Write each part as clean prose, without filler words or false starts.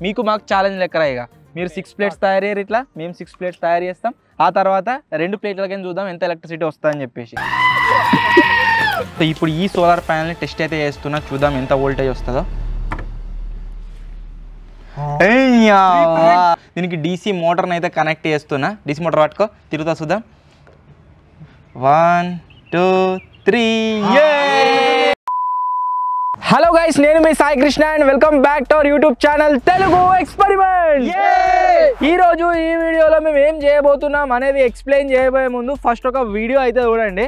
మీకు మాకు ఛాలెంజ్ లెక్కరా ఇక మీరు 6 ప్లేట్స్ తయారు చేయరు ఇట్లా మేము 6 ప్లేట్స్ తయారు చేస్తాం ఆ తర్వాత 2 ప్లేట్లకైనా చూద్దాం ఎంత ఎలక్ట్రిసిటీ వస్తుందని చెప్పేసి సో ఇప్పుడు ఈ సోలార్ ప్యానెల్ని టెస్ట్ అయితే చేస్తున్నా చూద్దాం ఎంత వోల్టేజ్ వస్తుందో దీనికి డీసీ మోటార్ని అయితే కనెక్ట్ చేస్తున్నా డీసీ మోటార్ పట్టుకో తిరుగుతా చూద్దాం 1 2 3 హలో గైస్ నేను మీ Sai Krishna and welcome back to our YouTube channel Telugu experiment ఈ రోజు ఈ వీడియోలో మేము ఏం చేయబోతున్నాం అనేది ఎక్స్ప్లెయిన్ చేయబోయే ముందు ఫస్ట్ ఒక వీడియో అయితే చూడండి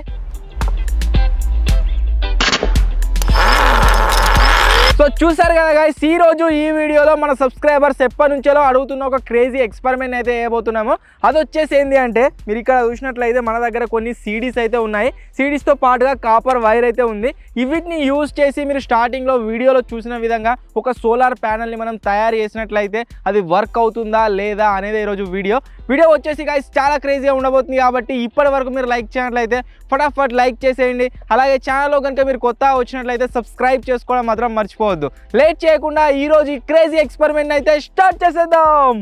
సో చూసారు కదా గైస్ ఈ రోజు ఈ వీడియోలో మన సబ్స్క్రైబర్స్ ఎప్పటి నుంచో అడుగుతున్న ఒక క్రేజీ ఎక్స్పెరిమెంట్ అయితే చేయబోతున్నాము అది వచ్చేసి ఏంటి అంటే మీరు ఇక్కడ చూసినట్లయితే మన దగ్గర కొన్ని సీడీస్ అయితే ఉన్నాయి సీడీస్తో పాటుగా కాపర్ వైర్ అయితే ఉంది వీటిని యూజ్ చేసి మీరు స్టార్టింగ్లో వీడియోలో చూసిన విధంగా ఒక సోలార్ ప్యానల్ని మనం తయారు చేసినట్లయితే అది వర్క్ అవుతుందా లేదా అనేది ఈరోజు వీడియో వచ్చేసి గైస్ చాలా క్రేజీగా ఉండబోతుంది కాబట్టి ఇప్పటి వరకు మీరు లైక్ చేయనట్లయితే ఫటాఫట్ లైక్ చేసేయండి అలాగే ఛానల్లో కనుక మీరు కొత్తగా వచ్చినట్లయితే సబ్స్క్రైబ్ చేసుకోవడం మాత్రం మర్చిపోవద్దు లేట్ చేయకుండా ఈ రోజు ఈ క్రేజీ ఎక్స్పెరిమెంట్ అయితే స్టార్ట్ చేసేద్దాం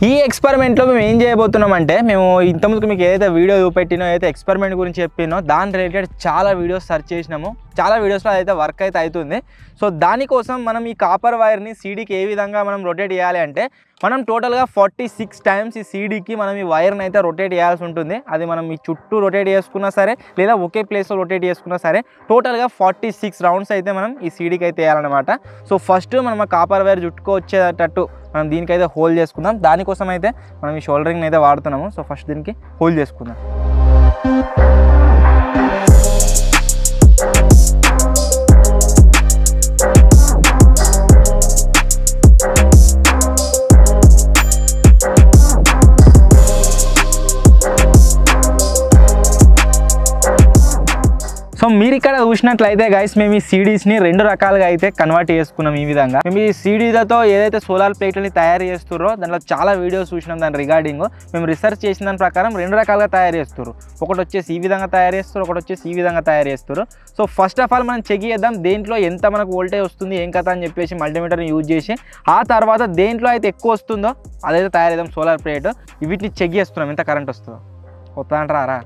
ఈ ఎక్స్పెరిమెంట్లో మేము ఏం చేయబోతున్నాం అంటే మేము ఇంతకుముందు మీకు ఏదైతే వీడియో చూపెట్టినో ఏదైతే ఎక్స్పెరిమెంట్ గురించి చెప్పినో దాని రిలేటెడ్ చాలా వీడియోస్ సెర్చ్ చేసినాము చాలా వీడియోస్లో అయితే వర్క్ అయితే అవుతుంది సో దానికోసం మనం ఈ కాపర్ వైర్ని సీడీకి ఏ విధంగా మనం రొటేట్ చేయాలి అంటే మనం టోటల్గా 46 టైమ్స్ ఈ సీడీకి మనం ఈ వైర్ని అయితే రొటేట్ చేయాల్సి ఉంటుంది అది మనం ఈ చుట్టూ రొటేట్ చేసుకున్నా సరే లేదా ఒకే ప్లేస్లో రొటేట్ చేసుకున్నా సరే టోటల్గా 46 రౌండ్స్ అయితే మనం ఈ సీడీకి అయితే వేయాలన్నమాట సో ఫస్ట్ మనం ఆ కాపర్ వైర్ చుట్టుకు వచ్చేటట్టు మనం దీనికైతే హోల్ చేసుకుందాం దానికోసం అయితే మనం ఈ షోల్డరింగ్ని అయితే వాడుతున్నాము సో ఫస్ట్ దీనికి హోల్ చేసుకుందాం సో మీరు ఇక్కడ చూసినట్లయితే గైస్ మేము ఈ సీడీస్ని 2 రకాలుగా అయితే కన్వర్ట్ చేసుకున్నాం ఈ విధంగా మేము ఈ సీడీలతో ఏదైతే సోలార్ ప్లేట్లని తయారు చేస్తున్నారో దాంట్లో చాలా వీడియోస్ చూసినాం దాని రిగార్డింగ్ మేము రీసెర్చ్ చేసిన దాని ప్రకారం 2 రకాలుగా తయారు చేస్తారు ఒకటి వచ్చేసి ఈ విధంగా తయారు చేస్తారు ఒకటి వచ్చేసి ఈ విధంగా తయారు చేస్తారు సో ఫస్ట్ ఆఫ్ ఆల్ మనం చెక్ చేద్దాం దేంట్లో ఎంత మనకు వోల్టేజ్ వస్తుంది ఏం కథ అని చెప్పేసి మల్టీమీటర్ని యూజ్ చేసి ఆ తర్వాత దేంట్లో అయితే ఎక్కువ వస్తుందో అదైతే తయారు చేద్దాం సోలార్ ప్లేట్ వీటిని చెక్ చేస్తున్నాం ఎంత కరెంట్ వస్తుందో వస్తుందంటారా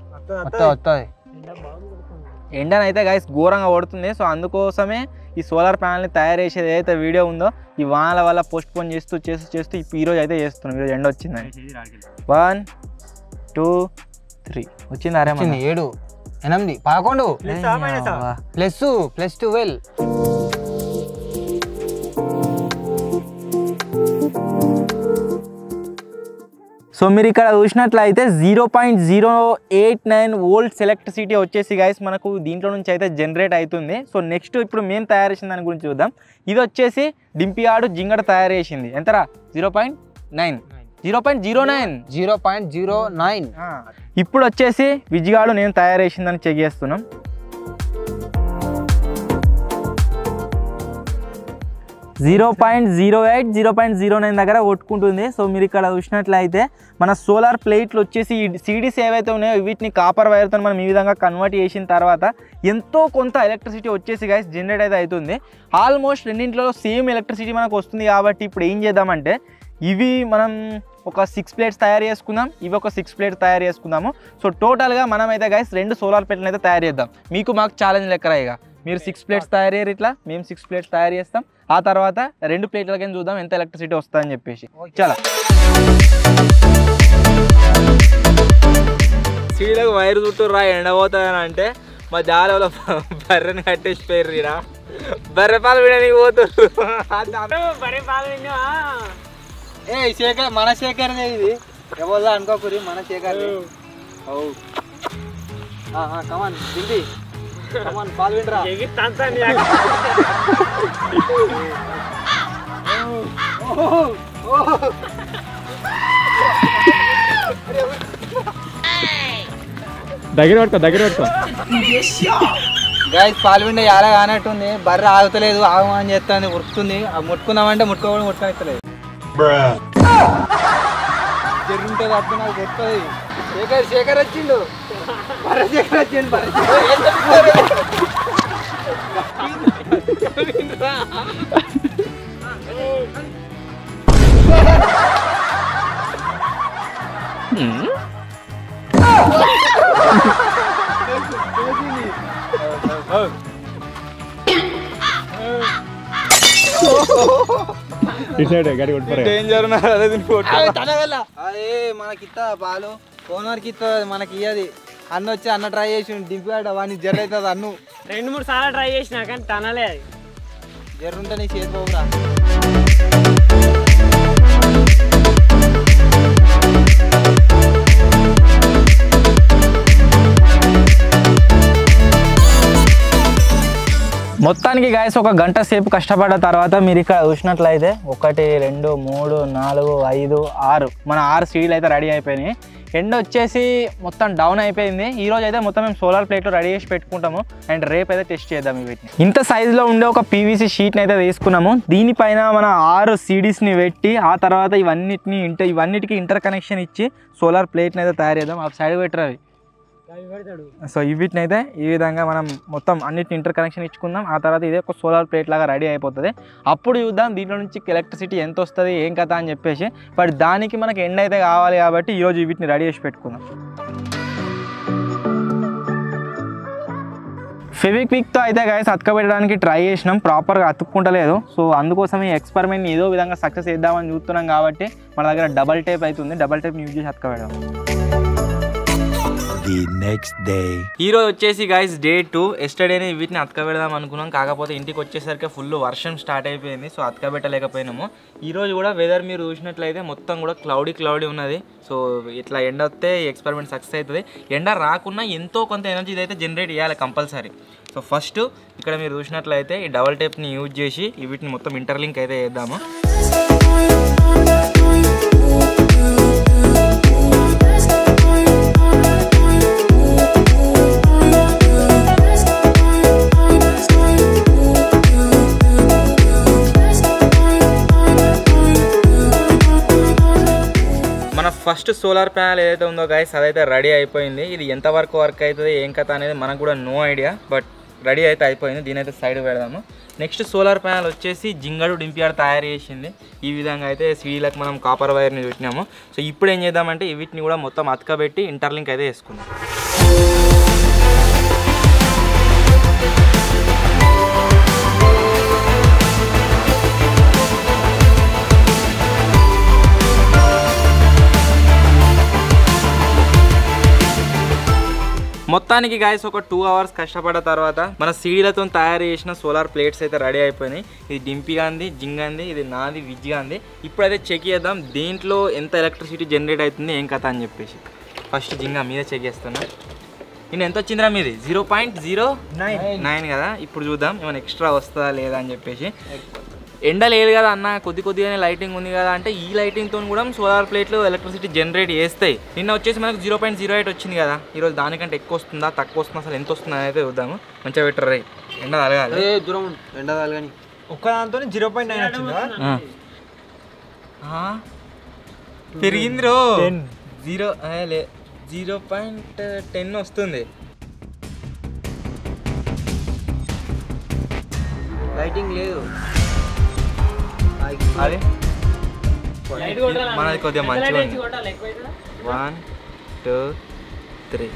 వస్తుంది ఎండనైతే గైస్ ఘోరంగా పడుతుంది సో అందుకోసమే ఈ సోలార్ ప్యానల్ని తయారు చేసేది ఏదైతే వీడియో ఉందో ఈ వానల వల్ల పోస్ట్ పోన్ చేస్తూ ఈరోజు అయితే చేస్తున్నాం ఈరోజు ఎండ వచ్చిందని 1 2 3 వచ్చింది అరే 7 8 11 ప్లస్ 12 సో మీరు ఇక్కడ చూసినట్లయితే 0.089 వోల్ట్స్ ఎలక్ట్రిసిటీ వచ్చేసి గైస్ మనకు దీంట్లో నుంచి అయితే జనరేట్ అవుతుంది సో నెక్స్ట్ ఇప్పుడు మేము తయారు చేసిన దాని గురించి చూద్దాం ఇది వచ్చేసి డింపియాడు జింగడ తయారు చేసింది ఎంతరా 0.09 ఇప్పుడు వచ్చేసి విజిగాడు నేను తయారు చేసిందని చెక్ చేస్తున్నాం 0.09 దగ్గర కొట్టుకుంటుంది సో మీరు ఇక్కడ చూసినట్లయితే మన సోలార్ ప్లేట్లు వచ్చేసి సీడీస్ ఏవైతే ఉన్నాయో వీటిని కాపర్ వైర్తో మనం ఈ విధంగా కన్వర్ట్ చేసిన తర్వాత ఎంతో కొంత ఎలక్ట్రిసిటీ వచ్చేసి గైస్ జనరేట్ అయితే అవుతుంది ఆల్మోస్ట్ రెండింటిలో సేమ్ ఎలక్ట్రిసిటీ మనకు వస్తుంది కాబట్టి ఇప్పుడు ఏం చేద్దామంటే ఇవి మనం ఒక 6 ప్లేట్స్ తయారు చేసుకుందాం ఇవి ఒక 6 ప్లేట్స్ తయారు చేసుకుందాము సో టోటల్గా మనం అయితే గైస్ 2 సోలార్ ప్లేట్లను అయితే తయారు చేద్దాం మీకు మాకు ఛాలెంజ్ లెక్కరా ఇక మీరు 6 ప్లేట్స్ తయారు చేయరు ఇట్లా మేము 6 ప్లేట్స్ తయారు చేస్తాం ఆ తర్వాత 2 ప్లేట్లకైనా చూద్దాం ఎంత ఎలక్ట్రిసిటీ వస్తుందని చెప్పేసి చాలా సీడీలకు వైర్ చుట్టూరా ఎండబోతుందని అంటే మా జాలలో బర్రెని కట్టేసిపోయారు రా బర్రె పాలు వినడానికి పోతున్నారు బర్రె పాలు శేఖర్ మన శేఖర్దే ఇది ఎవరు అనుకోకూరి మన శేఖర్ కమాన్ దింపి కమాన్ పాలు వినరా దగ్గర పట్టుకో గైస్ పాలు విండే ఎలా కానట్టుంది బర్రె ఆగుతలేదు ఆగమని చేస్తుంది ఉరుకుతుంది ముట్టుకుందామంటే ముట్టుకోవట్లేదు జరుగుంటుంది అప్పుడు నాకు కొడుతుంది శేఖర్ వచ్చిండు శేఖర్ వచ్చిండు డేంజర్ అదే మనకిత్త పాలు ఓనర్కి ఇస్తా మనకి ఇయ్యది అన్న వచ్చి అన్న ట్రై చేసి దింపాడు వాడిని జర్ర అవుతుంది అన్ను 2-3 సార్లు ట్రై చేసినా కానీ తనలే అది జర్రుంటే నీ చేతి పోవురా మొత్తానికి గాయస్ ఒక గంట సేపు కష్టపడ్డ తర్వాత మీరు ఇక్కడ చూసినట్లయితే 1 2 3 4 5 6 మన 6 సీడీలు అయితే రెడీ అయిపోయినాయి. ఎండ వచ్చేసి మొత్తం డౌన్ అయిపోయింది. ఈ రోజు అయితే మొత్తం మేము సోలార్ ప్లేట్లో రెడీ చేసి పెట్టుకుంటాము అండ్ రేపు అయితే టెస్ట్ చేద్దాం వీటిని. ఇంత సైజులో ఉండే ఒక పీవీసీ షీట్ని అయితే తీసుకున్నాము. దీనిపైన మన 6 సీడీస్ని పెట్టి ఆ తర్వాత ఇవన్నిటికీ ఇంటర్ కనెక్షన్ ఇచ్చి సోలార్ ప్లేట్ని అయితే తయారు చేద్దాం. ఆ సైడ్ పెట్టరు అవి. సో వీటిని అయితే ఈ విధంగా మనం మొత్తం అన్నిటిని ఇంటర్ కనెక్షన్ ఇచ్చుకుందాం. ఆ తర్వాత ఇదే ఒక సోలార్ ప్లేట్ లాగా రెడీ అయిపోతుంది. అప్పుడు చూద్దాం దీంట్లో నుంచి ఎలక్ట్రిసిటీ ఎంత వస్తుంది ఏం కథ అని చెప్పేసి. బట్ దానికి మనకి ఎండ అయితే కావాలి కాబట్టి ఈరోజు వీటిని రెడీ చేసి పెట్టుకుందాం. ఫెవిక్విక్తో అయితే గాయస్ అతకబెట్టడానికి ట్రై చేసినాం, ప్రాపర్గా అతుక్కుంటలేదు. సో అందుకోసం ఈ ఎక్స్పెరిమెంట్ని ఏదో విధంగా సక్సెస్ చేద్దామని చూస్తున్నాం కాబట్టి మన దగ్గర డబల్ టేప్ అవుతుంది. డబల్ టేప్ని యూజ్ చేసి అతకబెడదాం. ఈరోజు వచ్చేసి గాయస్ డే 2. ఎస్టర్డేనే వీటిని అతకబెడదాం అనుకున్నాం, కాకపోతే ఇంటికి వచ్చేసరికి ఫుల్ వర్షం స్టార్ట్ అయిపోయింది. సో అతకబెట్టలేకపోయినాము. ఈరోజు కూడా వెదర్ మీరు చూసినట్లయితే మొత్తం కూడా క్లౌడీ ఉన్నది. సో ఇట్లా ఎండ వస్తే ఈ ఎక్స్పెరిమెంట్ సక్సెస్ అవుతుంది. ఎండ రాకున్నా ఎంతో కొంత ఎనర్జీ అయితే జనరేట్ చేయాలి కంపల్సరీ. సో ఫస్ట్ ఇక్కడ మీరు చూసినట్లయితే ఈ డబల్ టేప్ని యూజ్ చేసి వీటిని మొత్తం ఇంటర్లింక్ అయితే చేద్దాము. మన ఫస్ట్ సోలార్ ప్యానల్ ఏదైతే ఉందో గాయస్ అదైతే రెడీ అయిపోయింది. ఇది ఎంతవరకు వర్క్ అవుతుంది ఏం కథ అనేది మనకు కూడా నో ఐడియా, బట్ రెడీ అయితే అయిపోయింది. దీని అయితే సైడ్ పెడదాము. నెక్స్ట్ సోలార్ ప్యానల్ వచ్చేసి జింగడు డింపియాడ్ తయారు చేసింది. ఈ విధంగా అయితే సీడీలకు మనం కాపర్ వైర్ని చూసినాము. సో ఇప్పుడు ఏం చేద్దామంటే వీటిని కూడా మొత్తం అతకబెట్టి ఇంటర్లింక్ అయితే వేసుకుందాం. మొత్తానికి గాయస్ ఒక 2 అవర్స్ కష్టపడ్డ తర్వాత మన సీడీలతో తయారు చేసిన సోలార్ ప్లేట్స్ అయితే రెడీ అయిపోయినాయి. ఇది డింపిగాంది, జింగాంది, ఇది నాది, విజ్గాంది. ఇప్పుడైతే చెక్ చేద్దాం దీంట్లో ఎంత ఎలక్ట్రిసిటీ జనరేట్ అవుతుంది ఏం కథ అని చెప్పేసి. ఫస్ట్ జింగా మీద చెక్ చేస్తున్నా. నేను ఎంత వచ్చిందిరా మీది? 0.09 కదా. ఇప్పుడు చూద్దాం ఏమైనా ఎక్స్ట్రా వస్తుందా లేదా అని చెప్పేసి. ఎండ లేదు కదా అన్న, కొద్దిగానే లైటింగ్ ఉంది కదా అంటే ఈ లైటింగ్తో కూడా సోలార్ ప్లేట్లు ఎలక్ట్రిసిటీ జనరేట్ చేస్తాయి. నిన్న వచ్చేసి మనకు 0.08 వచ్చింది కదా. ఈరోజు దానికంటే ఎక్కువ వస్తుందా తక్కువ వస్తుందా అసలు ఎంత వస్తుందా అయితే చూద్దాము. మంచిగా పెట్టరు ఎండ తలగాలి. దూరం ఎండ తలగాని ఒక్కదాంతో 0.9 వచ్చిందా? పెరిగింది రో 0.10 వస్తుంది. లైటింగ్ లేదు. అదే మనది కొద్దిగా మంచిగా ఉంది. 1 2 3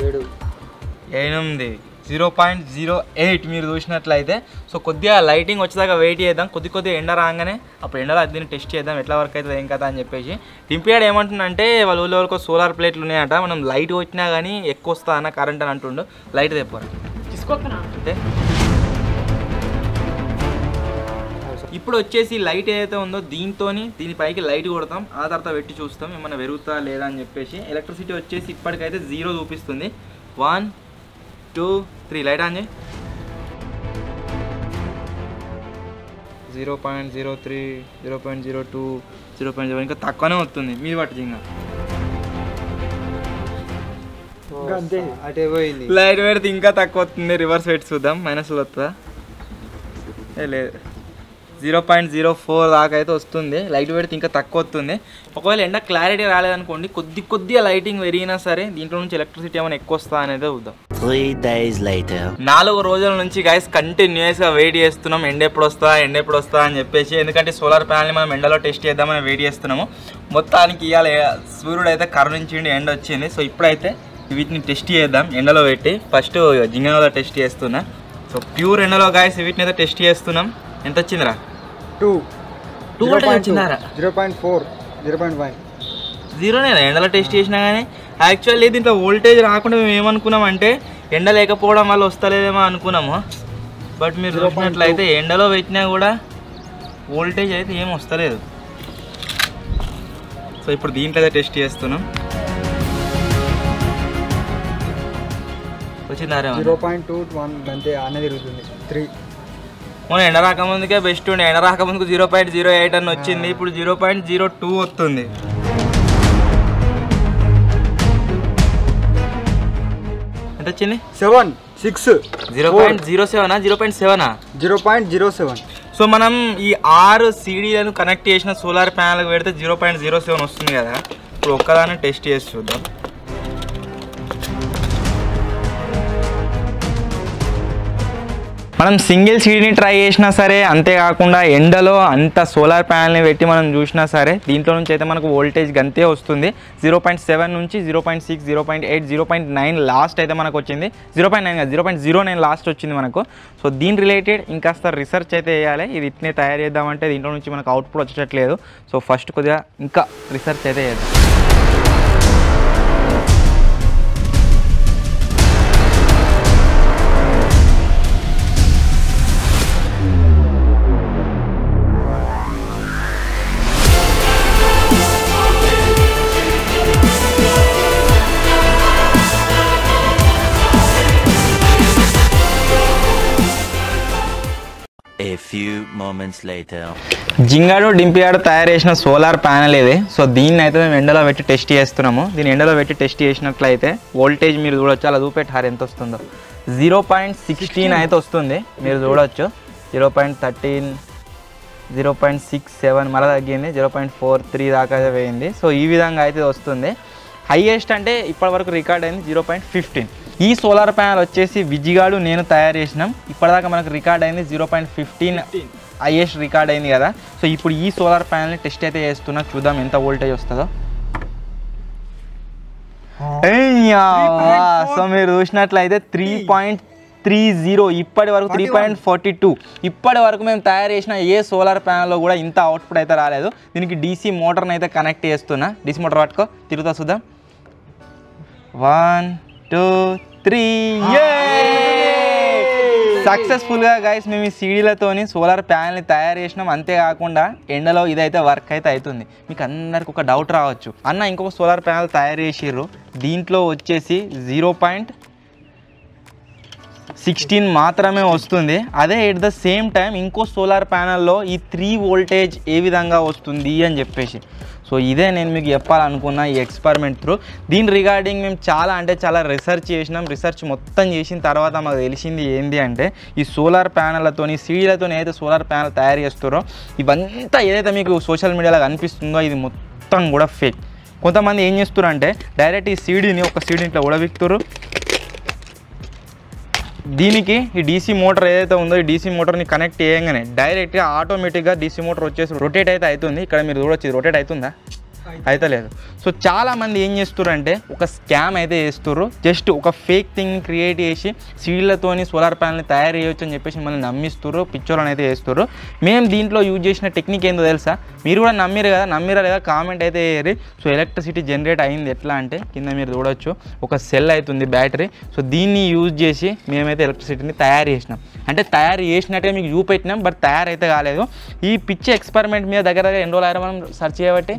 7 8 0.08 మీరు చూసినట్లయితే. సో కొద్దిగా లైటింగ్ వచ్చేదాకా వెయిట్ చేద్దాం. కొద్దిగా ఎండ రాగానే అప్పుడు ఎండలో దీన్ని టెస్ట్ చేద్దాం ఎట్లా వర్క్ అవుతుంది ఏం కదా అని చెప్పేసి. డింపియాడ్ ఏమంటుందంటే వాళ్ళ ఊళ్ళో వరకు సోలార్ ప్లేట్లు ఉన్నాయట, మనం లైట్ వచ్చినా కానీ ఎక్కువ వస్తా అన్న కరెంట్ అని అంటుండు. లైట్ తెప్పారు అంటే ఇప్పుడు వచ్చేసి లైట్ ఏదైతే ఉందో దీనిపైకి లైట్ కొడతాం, ఆ తర్వాత పెట్టి చూస్తాం ఏమైనా పెరుగుతా లేదా అని చెప్పేసి. ఎలక్ట్రిసిటీ వచ్చేసి ఇప్పటికైతే 0 చూపిస్తుంది. 1 2 3 లైట్ ఆన్ చేయి. 0.03 0.02 0.0 ఇంకా తక్కువనే వస్తుంది. మీ పట్టు జింగా అటే పోయింది. లైట్ పెడితే ఇంకా తక్కువ వస్తుంది. రివర్స్ పెట్టి చూద్దాం మైనస్లో వస్తుందా. లేదు 0.04 దాకా అయితే వస్తుంది. లైట్ పెడితే ఇంకా తక్కువ వస్తుంది. ఒకవేళ ఎండ క్లారిటీ రాలేదనుకోండి కొద్దిగా లైటింగ్ పెరిగినా సరే దీంట్లో నుంచి ఎలక్ట్రిసిటీ ఏమైనా ఎక్కువ వస్తా అనేది చూద్దాం. 3 days later 4 రోజుల నుంచి గైస్ కంటిన్యూస్గా వెయిట్ చేస్తున్నాం ఎండ ఎప్పుడు వస్తా అని చెప్పేసి. ఎందుకంటే సోలార్ ప్యానల్ని మనం ఎండలో టెస్ట్ చేద్దామని వెయిట్ చేస్తున్నాము. మొత్తానికి ఇవాళ సూర్యుడు అయితే కరుణించిండి, ఎండ వచ్చింది. సో ఇప్పుడైతే వీటిని టెస్ట్ చేద్దాం ఎండలో పెట్టి. ఫస్ట్ జింగనలో టెస్ట్ చేస్తున్నా. సో ప్యూర్ ఎండలో గాయస్ వీటిని అయితే టెస్ట్ చేస్తున్నాం. ఎంత వచ్చిందిరా? 2 వచ్చిందారా? 0.4 0.5 జీరోనేనా ఎండలో టెస్ట్ చేసినా కానీ. యాక్చువల్లీ దీంట్లో వోల్టేజ్ రాకుండా మేము ఏమనుకున్నామంటే ఎండ లేకపోవడం వల్ల వస్తలేదేమో అనుకున్నాము. బట్ మీరు చూసినట్లయితే ఎండలో పెట్టినా కూడా వోల్టేజ్ అయితే ఏం వస్తలేదు. సో ఇప్పుడు దీంట్లో అయితే టెస్ట్ చేస్తున్నాం. వచ్చిందారే 0.21 అంతే అన్న తిరుగుతుంది. 3 మనం ఎండ రాకముందుకే బెస్ట్ ఉండే. ఎండ రాకముందుకు 0.08 అని వచ్చింది. ఇప్పుడు 0.02 వస్తుంది. ఎంత వచ్చింది? 7 6 0.07 0.7. సో మనం ఈ 6 సీడీలను కనెక్ట్ చేసిన సోలార్ ప్యానల్కి పెడితే 0.07 వస్తుంది కదా. ఇప్పుడు ఒక్కదాన్ని టెస్ట్ చేసి చూద్దాం. మనం సింగిల్ సీడీని ట్రై చేసినా సరే, అంతేకాకుండా ఎండలో అంత సోలార్ ప్యానల్ని పెట్టి మనం చూసినా సరే దీంట్లో నుంచి అయితే మనకు వోల్టేజ్ గంతే వస్తుంది. 0.7 నుంచి 0.6 0.8 0.9 లాస్ట్ అయితే మనకు వచ్చింది. 0.9 కాదు 0.09 లాస్ట్ వచ్చింది మనకు. సో దీని రిలేటెడ్ ఇంకాస్త రీసెర్చ్ అయితే వేయాలి. ఇది ఇట్నే తయారు చేద్దామంటే దీంట్లో నుంచి మనకు అవుట్పుట్ వచ్చేటట్లేదు. సో ఫస్ట్ కొద్దిగా ఇంకా రీసెర్చ్ అయితే చేద్దాం. A few moments later. జింగాడు డింపియాడు తయారు చేసిన సోలార్ ప్యానల్ ఇది. సో దీన్ని అయితే మేము ఎండలో పెట్టి టెస్ట్ చేస్తున్నాము. దీన్ని ఎండలో పెట్టి టెస్ట్ చేసినట్లయితే వోల్టేజ్ మీరు చూడొచ్చు. అలా చూపెట్టారు ఎంత వస్తుందో. 0.16 అయితే వస్తుంది. మీరు చూడొచ్చు 0.13 0.67 మళ్ళీ తగ్గింది. 0.43 దాకా పోయింది. సో ఈ విధంగా అయితే వస్తుంది. హైయెస్ట్ అంటే ఇప్పటివరకు రికార్డ్ అయింది 0.15. ఈ సోలార్ ప్యానల్ వచ్చేసి విజిగాడు నేను తయారు చేసినాం. ఇప్పటిదాకా మనకు రికార్డ్ అయింది 0.15 హైయెస్ట్ రికార్డ్ అయింది కదా. సో ఇప్పుడు ఈ సోలార్ ప్యానల్ని టెస్ట్ అయితే చేస్తున్నా. చూద్దాం ఎంత వోల్టేజ్ వస్తుందో. సో మీరు చూసినట్లయితే 3.30 ఇప్పటి వరకు 3.42. ఇప్పటి వరకు మేము తయారు చేసిన ఏ సోలార్ ప్యానల్లో కూడా ఇంత అవుట్పుట్ అయితే రాలేదు. దీనికి డీసీ మోటార్ని అయితే కనెక్ట్ చేస్తున్నా. డీసీ మోటార్ పట్టుకో, తిరుగుతా చూద్దాం. 1 2 3 సక్సెస్ఫుల్గా గైస్ మేము ఈ సీడీలతోని సోలార్ ప్యానల్ని తయారు చేసినాం. అంతేకాకుండా ఎండలో ఇదైతే వర్క్ అయితే అవుతుంది. మీకు అందరికి ఒక డౌట్ రావచ్చు, అన్న ఇంకొక సోలార్ ప్యానల్ తయారు చేసిర్రు దీంట్లో వచ్చేసి 0.16 మాత్రమే వస్తుంది. అదే ఎట్ ద సేమ్ టైం ఇంకో సోలార్ ప్యానల్లో ఈ 3 వోల్టేజ్ ఏ విధంగా వస్తుంది అని చెప్పేసి. సో ఇదే నేను మీకు చెప్పాలనుకున్న ఈ ఎక్స్పెరిమెంట్ త్రూ. దీని రిగార్డింగ్ మేము చాలా రీసెర్చ్ చేసినాం. రీసెర్చ్ మొత్తం చేసిన తర్వాత మాకు తెలిసింది ఏంటి అంటే ఈ సోలార్ ప్యానెళ్లతోని సీడీలతో ఏదైతే సోలార్ ప్యానెల్ తయారు చేస్తారో ఇవంతా ఏదైతే మీకు సోషల్ మీడియాలో కనిపిస్తుందో ఇది మొత్తం కూడా ఫేక్. కొంతమంది ఏం చేస్తారంటే డైరెక్ట్ ఈ సీడీని ఒక సీడీని ఇట్లా ఉడబిక్తురు. దీనికి ఈ డీసీ మోటార్ ఏదైతే ఉందో ఈ డీసీ మోటార్ని కనెక్ట్ చేయగానే డైరెక్ట్గా ఆటోమేటిక్గా డీసీ మోటార్ వచ్చేసి రొటేట్ అయితే అవుతుంది. ఇక్కడ మీరు చూడొచ్చు రొటేట్ అవుతుందా? అయితే లేదు. సో చాలామంది ఏం చేస్తారంటే ఒక స్కామ్ అయితే చేస్తారు. జస్ట్ ఒక ఫేక్ థింగ్ని క్రియేట్ చేసి సీడ్లతోని సోలార్ ప్యానల్ని తయారు చేయొచ్చు అని చెప్పేసి మనల్ని నమ్మిస్తారు, పిక్చర్లను అయితే చేస్తారు. మేము దీంట్లో యూజ్ చేసిన టెక్నిక్ ఏందో తెలుసా? మీరు కూడా నమ్మిరు కదా, నమ్మిరా లేదా కామెంట్ అయితే వేయరు. సో ఎలక్ట్రిసిటీ జనరేట్ అయింది ఎట్లా అంటే కింద మీరు చూడొచ్చు ఒక సెల్ అవుతుంది బ్యాటరీ. సో దీన్ని యూజ్ చేసి మేమైతే ఎలక్ట్రిసిటీని తయారు చేసినాం. అంటే తయారు చేసినట్టుగా మీకు చూపెట్టినాం, బట్ తయారైతే కాలేదు. ఈ పిచ్చి ఎక్స్పెరిమెంట్ మీద దగ్గర ఎన్ని రోజులు మనం సర్చ్ చేయబట్టి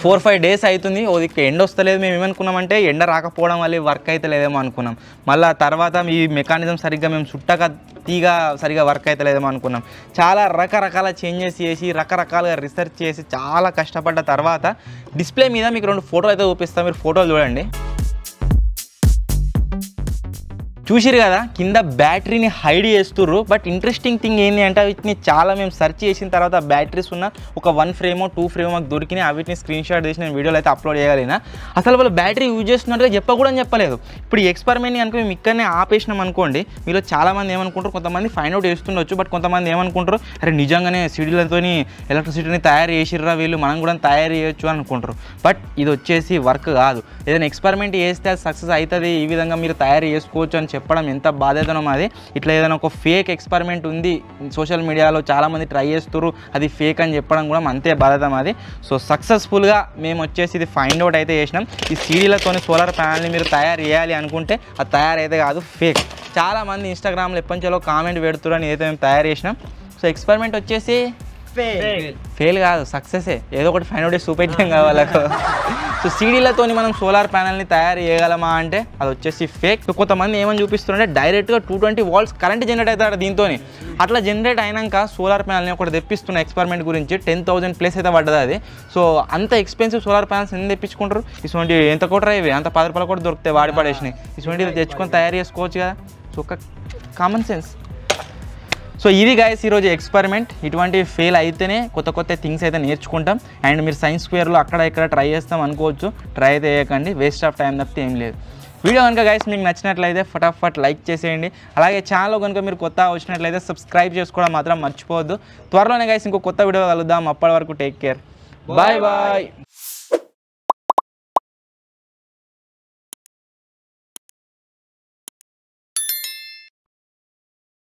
4-5 డేస్ అవుతుంది. ఓదికి ఎండ వస్తలేదు. మేము ఏమనుకున్నామంటే ఎండ రాకపోవడం వల్ల వర్క్ అయితే లేదేమో అనుకున్నాం. మళ్ళీ తర్వాత ఈ మెకానిజం సరిగ్గా మేము చుట్టక తీగ సరిగ్గా వర్క్ అయితే లేదేమో అనుకున్నాం. చాలా రకరకాల చేంజెస్ చేసి రకరకాలుగా రీసెర్చ్ చేసి చాలా కష్టపడ్డ తర్వాత డిస్ప్లే మీద మీకు 2 ఫోటోలు అయితే చూపిస్తాం. మీరు ఫోటోలు చూడండి. చూసిరు కదా కింద బ్యాటరీని హైడ్ చేస్తుర్రు. బట్ ఇంట్రెస్టింగ్ థింగ్ ఏంటి అంటే వీటిని చాలా మేము సెర్చ్ చేసిన తర్వాత బ్యాటరీస్ ఉన్న ఒక 1 ఫ్రేమో 2 ఫ్రేమో మాకు దొరికినాయి. వీటిని స్క్రీన్ షాట్ చేసి నేను వీడియోలో అయితే అప్లోడ్ చేయగలిగిన. అసలు వాళ్ళు బ్యాటరీ యూజ్ చేస్తున్నట్టుగా చెప్పకూడదని చెప్పలేదు. ఇప్పుడు ఈ ఎక్స్పెరిమెంట్ని కనుక మేము ఇక్కడనే ఆపేసినాం అనుకోండి, మీలో చాలామంది ఏమనుకుంటారు, కొంతమంది ఫైండ్ అవుట్ చేస్తుండొచ్చు, బట్ కొంతమంది ఏమనుకుంటారు, అరే నిజంగానే సీడీలతో ఎలక్ట్రిసిటీని తయారు చేసిర్రా వీళ్ళు, మనం కూడా తయారు చేయొచ్చు అని అనుకుంటారు. బట్ ఇది వచ్చేసి వర్క్ కాదు. ఏదైనా ఎక్స్పెరిమెంట్ చేస్తే అది సక్సెస్ అవుతుంది, ఈ విధంగా మీరు తయారు చేసుకోవచ్చు అని చెప్పడం ఎంత బాధ్యతనో మాది. ఇట్లా ఏదైనా ఒక ఫేక్ ఎక్స్పెరిమెంట్ ఉంది సోషల్ మీడియాలో చాలామంది ట్రై చేస్తారు, అది ఫేక్ అని చెప్పడం కూడా అంతే బాధ్యత మాది. సో సక్సెస్ఫుల్గా మేము వచ్చేసి ఇది ఫైండ్ అవుట్ అయితే చేసినాం. ఈ సీడీలతోని సోలార్ ప్యానల్ని మీరు తయారు చేయాలి అనుకుంటే అది తయారైతే కాదు, ఫేక్. చాలామంది ఇన్స్టాగ్రామ్లో ఎప్పటిలో కామెంట్ పెడుతున్నారు అని ఏదైతే మేము తయారు చేసినాం. సో ఎక్స్పెరిమెంట్ వచ్చేసి ఫెయిల్ కాదు, సక్సెసే. ఏదో ఒకటి ఫైండ్ అవుట్ చేసి చూపెట్టాం కదా వాళ్ళకు. సో సీడీలతో మనం సోలార్ ప్యానల్ని తయారు చేయగలమా అంటే అది వచ్చేసి ఫేక్. సో కొంతమంది ఏమని చూపిస్తున్నారంటే డైరెక్ట్గా 220 volts కరెంట్ జనరేట్ అవుతాడు దీంతో. అట్లా జనరేట్ అయినాక సోలార్ ప్యానల్ని ఒకటి తెప్పిస్తున్న ఎక్స్పెరిమెంట్ గురించి 10,000+ అయితే పడ్డది అది. సో అంత ఎక్స్పెన్సివ్ సోలార్ ప్యానల్స్ ఎందుకు తెప్పించుకుంటారు? ఇటువంటి ఎంత కోట్రా ఇవి, అంత 10 రూపాయలు కూడా దొరికితే వాడి పడేసినాయి. ఇటువంటివి తెచ్చుకొని తయారు చేసుకోవచ్చు కదా. సో ఒక కామన్ సెన్స్. సో ఇది గైస్ ఈరోజు ఎక్స్పెరిమెంట్. ఇటువంటి ఫెయిల్ అయితేనే కొత్త కొత్త థింగ్స్ అయితే నేర్చుకుంటాం. అండ్ మీరు సైన్స్ ఫేర్లో అక్కడ ఇక్కడ ట్రై చేస్తాం అనుకోవచ్చు, ట్రై అయితే చేయకండి, వేస్ట్ ఆఫ్ టైం తప్పితే ఏం లేదు. వీడియో కనుక గైస్ మీకు నచ్చినట్లయితే ఫటాఫట్ లైక్ చేసేయండి. అలాగే ఛానల్లో కనుక మీరు కొత్త వచ్చినట్లయితే సబ్స్క్రైబ్ చేసుకోవడం మాత్రం మర్చిపోవద్దు. త్వరలోనే గైస్ ఇంకో కొత్త వీడియో కలుద్దాం. అప్పటి వరకు టేక్ కేర్, బాయ్ బాయ్.